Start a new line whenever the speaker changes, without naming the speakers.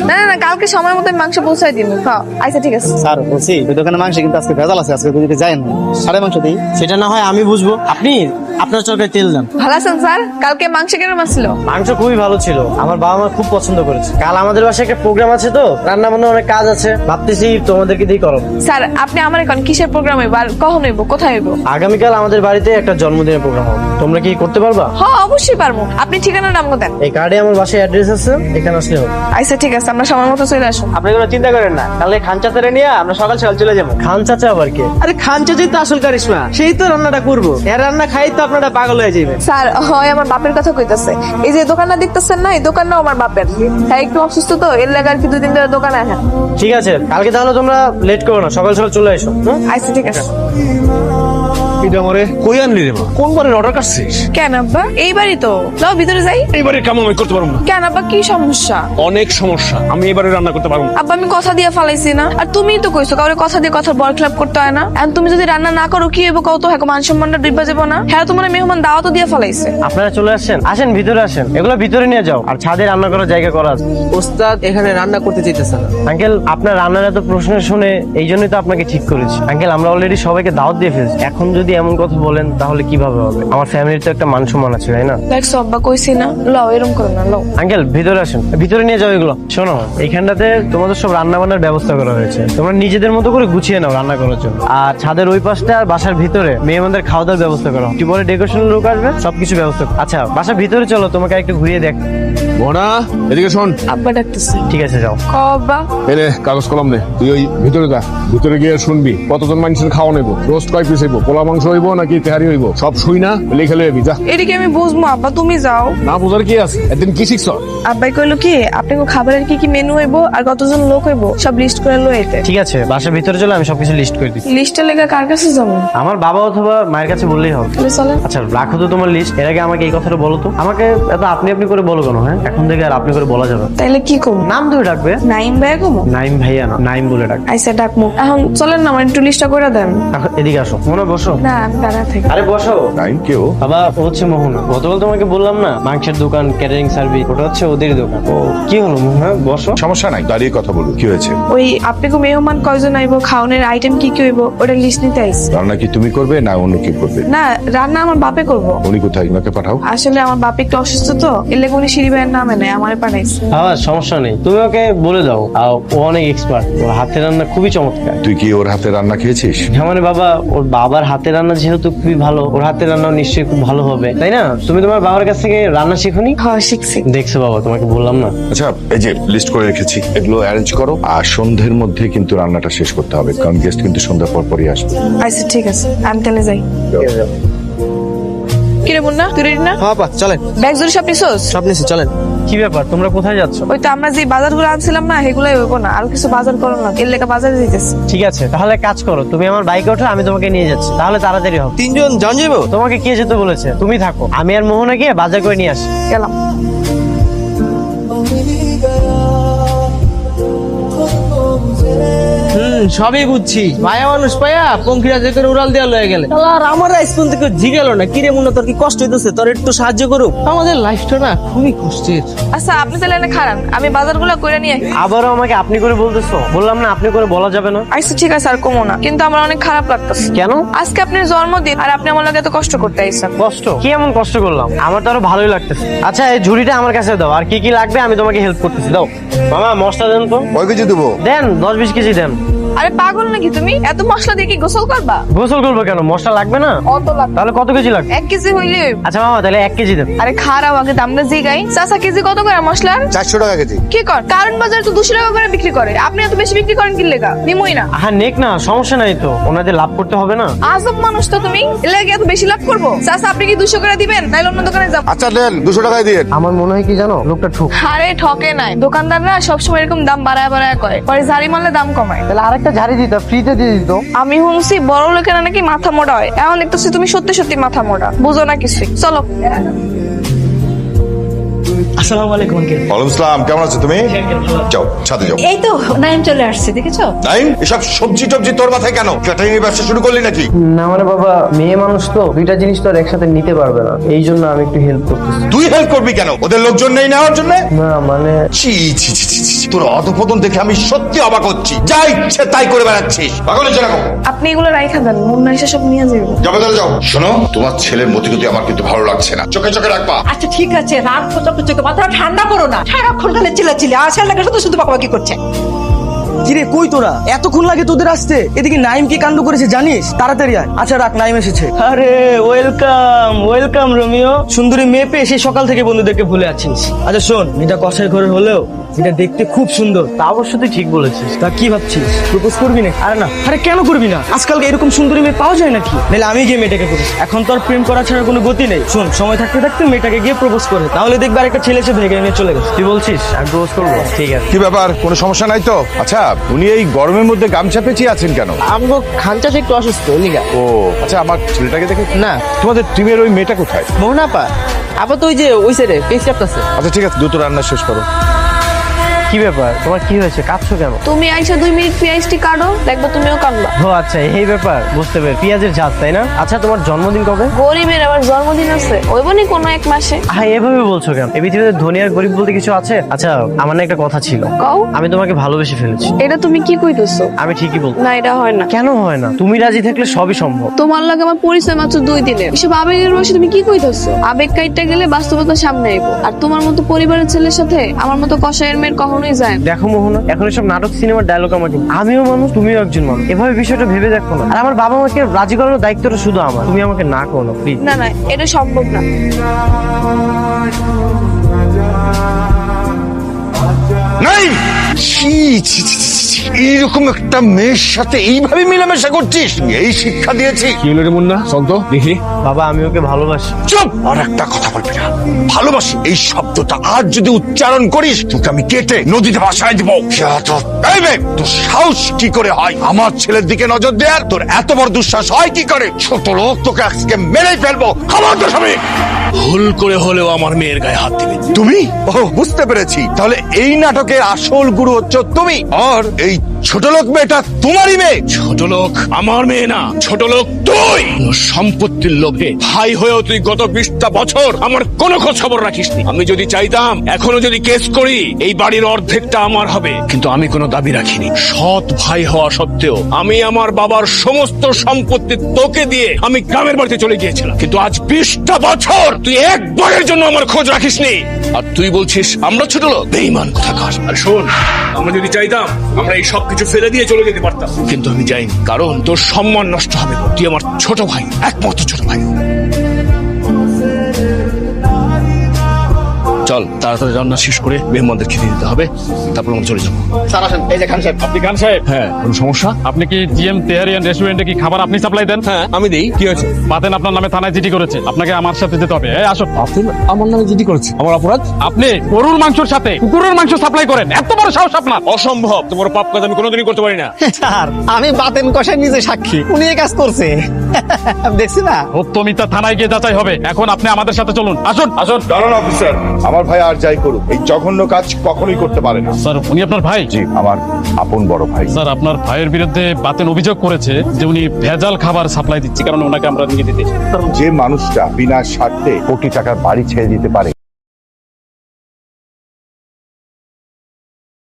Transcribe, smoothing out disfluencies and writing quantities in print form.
না না না, কালকে সময় মতো মাংস পৌঁছাই দিব। হ্যাঁ আচ্ছা ঠিক আছে।
স্যার বলছি ওই দোকানে মাংস কিন্তু আজকে ভেজাল আছে, আজকে যদি যায় না সাড়ে মাংস দিই।
সেটা না হয় আমি বুঝবো, আপনি আপনার চরকায় তেল দেন।
ভালো আছেন স্যার? কালকে মাংস কেমন ছিল?
মাংস খুবই ভালো ছিল, আমার বাবা মা খুব পছন্দ করেছে। কাল আমাদের বাসায় একটা প্রোগ্রাম আছে, তো রান্না বান্না অনেক কাজ আছে, ভাবতেছি তোমাদেরকে দিয়ে করো।
স্যার আপনি আমার এখন কিসের প্রোগ্রাম হইব আর কখন হইব, কোথায় হইব?
আগামীকাল আমাদের বাড়িতে একটা জন্মদিনের প্রোগ্রাম হবে, তোমরা কি করতে পারবা?
হ্যাঁ অবশ্যই পারবো। আপনি ঠিকানা নাম দেন।
এই কার্ডে আমার বাসায় অ্যাড্রেস আছে, এখানে আসলে হবে।
আচ্ছা ঠিক আছে, আমরা সময় মতো চলে আসুন।
আপনি কোনো চিন্তা করেন না, কালকে খান চাচারে নিয়ে আমরা সকাল সকাল চলে যাবো।
খান চাচা আবার কে?
আরে খান চাচাই তো আসল কারিশমা, সেই তো রান্নাটা করবো। এর রান্না খাই তো আপনারা পাগল হয়ে যাবেন।
স্যার হয় আমার বাপের কথা কইতাছে। এই যে দোকানটা দেখতেছেন না, এই দোকানটাও আমার বাপের। হ্যাঁ একটু অসুস্থ তো, এর লাগে আর কি 2 দিন ধরে দোকানে আসেন।
ঠিক আছে, কালকে তাহলে তোমরা লেট করো না, সকাল সকাল চলে এসো।
আচ্ছা ঠিক আছে।
এটা মরে কই আনলি রে মা? কোন বারের অর্ডার কাটছিস?
কেন আব্বা? এইবারই তো। লাও ভিতরে যাই।
এইবারের কাম আমি করতে পারবো না,
কেন আব্বা, কি সমস্যা?
অনেক সমস্যা। আমি এবারে রান্না করতে পারবো না।
আব্বা আমি কথা দিয়ে ফালাইছি না, আর তুমিই তো কইছো কাউরে কথা দিয়ে কথার বর খেলাপ করতে হয় না। এখন তুমি যদি রান্না না করো কি হইব কত? হ্যাঁ মান সম্মানটা ডুইবা যাবো না? হ্যাঁ তোমার মেহমান দাওয়াত দিয়ে ফালাইছে।
আপনারা চলে আসেন, আসেন ভিতরে আসেন, এগুলো ভিতরে নিয়ে যাও। আর ছাদে রান্না করার জায়গা করা আছে।
ওস্তাদ এখানে রান্না করতে চাইতেছে না।
আঙ্কেল আপনার রান্নার এত প্রশ্ন শুনে এই জন্যই তো আপনাকে ঠিক করেছি। আঙ্কেল আমরা অলরেডি সবাইকে দাওয়াত দিয়ে ফেলছি, এখন যদি এমন কথা বলেন তাহলে কিভাবে হবে? আমার ফ্যামিলির তো একটা মান সম্মান আছে, তাই না?
দেখছো আব্বা কইছি না, লও এরকম করো না, লও।
আঙ্কেল ভিতরে আসেন, ভিতরে নিয়ে যাও এগুলো। শোনো, এইখানটাতে তোমাদের সব রান্না বান্নার ব্যবস্থা করা হয়েছে, তোমরা নিজেদের মতো করে গুছিয়ে নাও রান্না করার জন্য। আর ছাদের ওই পাশটা আর বাসার ভিতরে মেহমানদের খাওয়া দাওয়ার ব্যবস্থা করো। কি বলে ডেকোরেশনের লোক আসবে, সবকিছু ব্যবস্থা করো। আচ্ছা বাসার ভিতরে চলো, তোমাকে একটু ঘুরিয়ে দেখ।
বোনা এদিকে শোন,
আব্বা ডাকতেছে।
ঠিক আছে যাও।
ক আব্বা।
এনে কাগজ কলম নে, তুই ওই ভিতরে যা, ভিতরে গিয়ে শুনবি কতজন মানুষের খাওয়া নেবো, রোস্ট কয় পিস হইব, পোলা মাংস হইব নাকি তেহারি হইব, সব শুই না লিখে লইবি যা।
এদিকে আমি বুঝবো আব্বা, তুমি যাও।
না বুঝার কি আছে, একদিন কি শিখছ?
আব্বাই কইলো কি আপনি খাবারের কি কি মেনু হইব আর কতজন লোক হইব সব লিস্ট করে লইতে।
ঠিক আছে বাসার ভিতরে চলো, আমি সবকিছু লিস্ট করে দিচ্ছি।
লিস্টটা লেখা কার কাছে যাবো?
আমার বাবা অথবা মায়ের কাছে বললেই হবে।
তাহলে চলেন।
আচ্ছা রাখো তো তোমার লিস্ট। এর আগে আমাকে এই কথাটা বলো তো, আমাকে এত আপনি আপনি করে বলো কেন? হ্যাঁ এখন থেকে আর আপনি করে বলা যাবে না।
তাইলে কি করবো?
নাম ধরে ডাকবে।
নাইম ভাইয়া কমো?
নাইম ভাইয়া না, নাইম বলে ডাক।
আইসা ডাকমু। এখন চলেন না, আমার একটু লিস্টটা করে দেন।
এখন এদিকে আসো, মনে বসো।
না আমি দাঁড়া থাকি।
আরে বসো।
টাইম কেউ
বাবা ও হচ্ছে মোহনা, গতকাল তোমাকে বললাম না মাংসের দোকান, ক্যাটারিং সার্ভিস, ওটা হচ্ছে ওদের দোকান। ও কি হলো মোহনা, বসো।
সমস্যা নাই, দাঁড়িয়ে কথা বলুন। কি হয়েছে?
ওই আপনাকে মেহমান কয়জন আইবো, খাওয়ানোর আইটেম কি কি হইব ওটা লিস্ট নিতে আইছি।
রান্না কি তুমি করবে না অন্য কি করবে?
না রান্না আমার বাপে করবো।
উনি কোথায়, ওনাকে পাঠাও।
আসলে আমার বাপ একটু অসুস্থ তো, এর লেগে উনি সিঁড়ি ভাইয়ের নামে নেয়, আমারে পাঠাইছে।
বাবা সমস্যা নেই, তুমি ওকে বলে দাও। আর ও অনেক এক্সপার্ট, ওর হাতের রান্না খুবই চমৎকার।
তুই কি ওর হাতে রান্না খেয়েছিস?
হ্যাঁ মানে বাবা, ওর বাবার হাতের রান্না যেহেতু খুবই ভালো, ওর হাতের রান্নাও নিশ্চয়ই খুব ভালো হবে, তাই না? তুমি তোমার বাবার কাছ থেকে রান্না শিখুনি?
হ্যাঁ শিখছি।
দেখছো বাবা, তোমাকে বললাম না।
আচ্ছা এই যে লিস্ট করে রেখেছি, এগুলো অ্যারেঞ্জ করো। আর সন্ধ্যের মধ্যে কিন্তু রান্নাটা শেষ করতে হবে, কারণ গেস্ট কিন্তু সন্ধ্যার পর পরই আসবে।
আচ্ছা ঠিক আছে, আমি তাহলে যাই। কিরে মুন্না, তুই রেডি না?
হ্যাঁ পা চলেন,
ব্যাগ জুড়ে সব নিছোস?
সব নিচে চলেন।
কি ব্যাপার, তোমরা কোথায় যাচ্ছ?
ওই তো আমরা যে বাজারগুলো আনছিলাম না, সেগুলাই হইব না, আর কিছু বাজার করো না, এর লেগে বাজারে দিতেছি।
ঠিক আছে তাহলে কাজ করো, তুমি আমার বাইকে ওঠো, আমি তোমাকে নিয়ে যাচ্ছি, তাহলে তাড়াতাড়ি হবে।
3 জন জান যাবো?
তোমাকে কে যেতে বলেছে? তুমি থাকো, আমি আর মোহনা গিয়ে বাজার করে নিয়ে আসি।
গেলাম।
সবই বুঝছি, মায়া মানুষ পায়া পঙ্খিরা যে করে উড়াল দেওয়া লয়ে গেলে। আর আমার স্কুল থেকে জিগেল না, কিরে মুন্না তোর কি কষ্ট হইতেছে? তোর একটু সাহায্য করুক, আমাদের লাইফটা না খুবই কষ্টের।
আচ্ছা আপনি তাহলে এনে খারান, আমি বাজারগুলো করে নিয়ে আসি।
আবারও আমাকে আপনি করে বলতেছো? বললাম না আপনি করে বলা যাবে না।
আচ্ছা ঠিক আছে আর কমো না, কিন্তু আমার অনেক খারাপ লাগতেছে।
কেন?
আজকে আপনার জন্মদিন আর আপনি আমার লাগে এত কষ্ট করতে আইছেন।
কষ্ট? কি এমন কষ্ট করলাম? আমার তো আরো ভালোই লাগতেছে। আচ্ছা এই ঝুড়িটা আমার কাছে দাও, আর কি কি লাগবে আমি তোমাকে হেল্প করতেছি। দাও মামা, মশলা দেন তো।
কয় কেজি দেবো?
দেন 10-20 কেজি দেন।
আরে পাগল নাকি তুমি? এত মশলা দিয়ে কি গোসল করবা?
গোসল করবো কেন, মশলা লাগবে না?
অত লাগবে।
তাহলে কত কেজি লাগবে?
1 কেজি হইলে।
আচ্ছা মামা তাহলে 1 কেজি দেন।
আরে খারাপ, আগে দামটা জিগাই। চাচা কেজি কত করে মশলার?
400 টাকা কেজি।
কি কর, কারণ বাজার তো 200 টাকা করে বিক্রি করে, আপনি এত বেশি বিক্রি করেন কি লেগা? নিমই না।
হ্যাঁ নেক না, সমস্যা নাই তো, ওনাদের লাভ করতে হবে না?
আজব মানুষ তো তুমি, এর লেগে এত বেশি লাভ করবো? চাচা আপনি কি 200 করে দিবেন, নাইলে অন্য দোকানে যাব?
আচ্ছা দেন 200 টাকায় দিয়ে।
আমার মনে হয় কি জানো, লোকটা ঠুক।
আরে ঠকে নাই, দোকানদাররা সবসময় এরকম দাম বাড়ায় বাড়ায় করে, পরে ঝাড়ি মারলে দাম কমায়।
তাহলে আরেকটা ঝাড়ি দিতা, ফ্রিতে দিয়ে দিত।
আমি শুনছি বড় লোকেরা নাকি মাথা মোটা হয়, এখন দেখতেছি তুমি সত্যি সত্যি মাথা মোটা, বুঝো না কিছুই। চলো।
আসসালামু আলাইকুম আঙ্কেল।
ওয়ালাইকুম আসসালাম, কেমন আছো তুমি? যাও ছাদে যাও।
এই তো নাইম চলে আসছে, দেখেছো?
নাইম, এসব সবজি টবজি তোর মাথায় কেন? ক্যাটারিং এর ব্যবসা শুরু করলি নাকি?
না মানে বাবা, মেয়ে মানুষ তো দুইটা জিনিস তো আর একসাথে নিতে পারবে না, এই জন্য আমি একটু হেল্প করতেছি।
তুই হেল্প করবি কেন? ওদের লোকজন নেই নেওয়ার জন্য?
না মানে
ছি ছি ছি ছি ছি, তোর অধপতন দেখে আমি সত্যি অবাক হচ্ছি। যা ইচ্ছে তাই করে বেড়াচ্ছিস। পাগলের জন্য
আপনি এগুলো রাইখা দেন, মুন্না এসে সব নিয়ে যাবে।
যাবে তাহলে যাও। শোনো, তোমার ছেলের মতিগতি আমার কিন্তু ভালো লাগছে না। চোখে চোখে রাখবা।
আচ্ছা ঠিক আছে, রাগ চোখে মাথা ঠান্ডা করো না। সারাক্ষণ খালি চিল্লাচিল্লি, আসার লাগে শুধু শুধু বকাবকি করছে।
কিরে কই তোরা? এতক্ষণ লাগে তোদের আসতে? এদিকে নাইম কি কাণ্ড করেছে জানিস? তাড়াতাড়ি আয়। আচ্ছা রাখ, নাইম এসেছে। আরে ওয়েলকাম ওয়েলকাম রোমিও। সুন্দরী মেয়ে পেয়ে সেই সকাল থেকে বন্ধুদেরকে ভুলে আছিস। আচ্ছা শোন, এটা কষাই ঘরের হলেও এটা দেখতে খুব সুন্দর।
তা অবশ্য তুই ঠিক বলেছিস।
তা কি ভাবছিস, প্রপোজ করবি না? আরে না, আরে কেন করবি না? আজকাল এরকম সুন্দরী মেয়ে পাওয়া যায় নাকি? নাহলে আমি গিয়ে মেয়েটাকে করি। এখন তো আর প্রেম করা ছাড়া কোনো গতি নেই। শোন, সময় থাকতে থাকতে মেয়েটাকে গিয়ে প্রপোজ করে, তাহলে দেখবে আরেকটা ছেলে এসে ভেগে নিয়ে চলে গেছে।
তুই বলছিস আমি প্রপোজ করবো? ঠিক আছে।
কি ব্যাপার, কোনো সমস্যা নাই তো? আচ্ছা, উনি এই গরমের মধ্যে গামছা পেঁচিয়ে আছেন কেন?
আমগো খানচাতে একটু অসুস্থ লিগা।
ও আচ্ছা, আমার ছেলেটাকে দেখে
না,
তোমাদের টিমের ওই মেয়েটা কোথায়?
মোহনাপা আবার তো ওই যে ওই সাইডে পেজ চাপতাছে।
আচ্ছা ঠিক আছে, দ্রুত রান্না শেষ করো।
কি ব্যাপার, তোমার কি হয়েছে, কাঁদছো কেন?
তুমি আইসা 2 মিনিট পেঁয়াজটি কাটো, দেখবে তুমিও কাঁদবা।
ও আচ্ছা এই ব্যাপার, বুঝতে পেরে। পেঁয়াজের ঝাঁজ তাই না? আচ্ছা তোমার জন্মদিন কবে?
গরিবের আবার জন্মদিন আছে, ওইবনি কোনো এক মাসে।
হ্যাঁ এভাবে বলছো কেন? এই পৃথিবীতে ধনী আর গরিব বলতে কিছু আছে? আচ্ছা আমার না একটা কথা ছিল।
কও।
আমি তোমাকে ভালোবেসে ফেলেছি।
এটা তুমি কি কইতেছো?
আমি ঠিকই বলছি।
না, এটা হয় না।
কেন হয় না? তুমি রাজি থাকলে সবই সম্ভব।
তোমার লাগে আমার পরিচয় মাত্র 2 দিনের, এসব আবেগের বয়সে তুমি কি কইতেছো? আবেগ কাইটটা গেলে বাস্তবতা সামনে আইবো। আর তোমার মতো পরিবারের ছেলের সাথে আমার মতো কষায়ের মেয়ের কখনোই যায় না।
দেখো মোহনা, এখন এসব নাটক সিনেমার ডায়লগ আমাকে, আমিও মানুষ তুমিও একজন মানুষ, এভাবে বিষয়টা ভেবে দেখো না। আর আমার বাবা মাকে রাজি করানোর দায়িত্বটা শুধু আমার, তুমি আমাকে না করো না প্লিজ।
না না, এটা সম্ভব না।
নাই, ছি ছি ছি ছি, ছি। এইরকম একটা মেয়ের সাথে এইভাবে মেলামেশা করছিস? এই শিক্ষা দিয়েছি?
কি হলো রে মুন্না? চল তো দেখি।
বাবা আমি ওকে ভালোবাসি।
চুপ! আর একটা কথা বলবি না। ভালোবাসি এই শব্দটা আর যদি উচ্চারণ করিস, তোকে আমি কেটে নদীতে ভাসায় দিব। এই মেয়ে, তোর সাহস কি করে হয় আমার ছেলের দিকে নজর দেয়ার? তোর এত বড় দুঃসাহস হয় কি করে? ছোট লোক, তোকে আজকে মেরেই ফেলবো। খবর তো স্বামী, ভুল করে হলেও আমার মেয়ের গায়ে হাত দিবি তুমি? ও বুঝতে পেরেছি, তাহলে এই নাটকের আসল গুরু হচ্ছে তুমি। আর এই ছোট লোক মেয়েটা তোমারই মেয়ে।
ছোট লোক আমার মেয়ে না, ছোট লোক তুই। সম্পত্তির লোভে ভাই হয়েও তুই গত 20টা বছর আমার কোনো খোঁজ খবর রাখিসনি। আমি যদি চাইতাম, এখনো যদি কেস করি, এই বাড়ির অর্ধেকটা আমার হবে, কিন্তু আমি কোনো দাবি রাখিনি। সৎ ভাই হওয়া সত্ত্বেও আমি আমার বাবার সমস্ত সম্পত্তি তোকে দিয়ে আমি গ্রামের বাড়িতে চলে গিয়েছিলাম, কিন্তু আজ 20টা বছর তুই একবারের জন্য আমার খোঁজ রাখিসনি। আর তুই বলছিস আমরা ছোট লোক? বেঈমান কোথাকার। আর শোন, আমরা যদি চাইতাম আমরা এই সব কিছু ফেলে দিয়ে চলে যেতে পারতাম, কিন্তু আমি যাইনি, কারণ তোর সম্মান নষ্ট হবে। তুই আমার ছোট ভাই, একমাত্র ছোট ভাই। চল তাড়াতাড়ি রান্না শেষ করে মেহমানদের খেতে দিতে হবে, তারপর আমরা চলে যাবো।
আপনি খান সাহেব? হ্যাঁ, কোনো সমস্যা?
আপনি কি জিএম তেহারিয়ান রেস্টুরেন্টে কি খাবার আপনি সাপ্লাই দেন?
হ্যাঁ আমি দেই, কি হয়েছে?
বাতেন আপনার নামে থানায় জিডি করেছে, আপনাকে আমার সাথে যেতে হবে। এই আসো।
আপনি আমার নামে জিডি করেছে? আমার অপরাধ?
আপনি গরুর মাংসের সাথে কুকুরের মাংস সাপ্লাই করেন, এত বড় সাহস আপনার?
অসম্ভব, তোমার পাপ কাজ আমি কোনোদিনই করতে পারি না।
স্যার, আমি বাতেন কষাই নিজে সাক্ষী, উনি এই কাজ করছে। দেখছি না?
সত্যমিতা থানায় গিয়ে যাচাই হবে। এখন আপনি আমাদের সাথে চলুন, আসুন আসুন।
দাঁড়ান অফিসার, আমার ভাই আর যাই করুক, এই জঘন্য কাজ কখনোই করতে পারে না।
স্যার উনি আপনার ভাই?
জি, আমার আপন বড় ভাই।
স্যার আপনার ভাইয়ের বিরুদ্ধে বাতেন অভিযোগ করেছে যে উনি ভেজাল খাবার সাপ্লাই দিচ্ছে, কারণ ওনাকে আমরা নিয়ে দিতে।
যে মানুষটা বিনা স্বার্থে কোটি টাকার বাড়ি ছেড়ে দিতে পারে,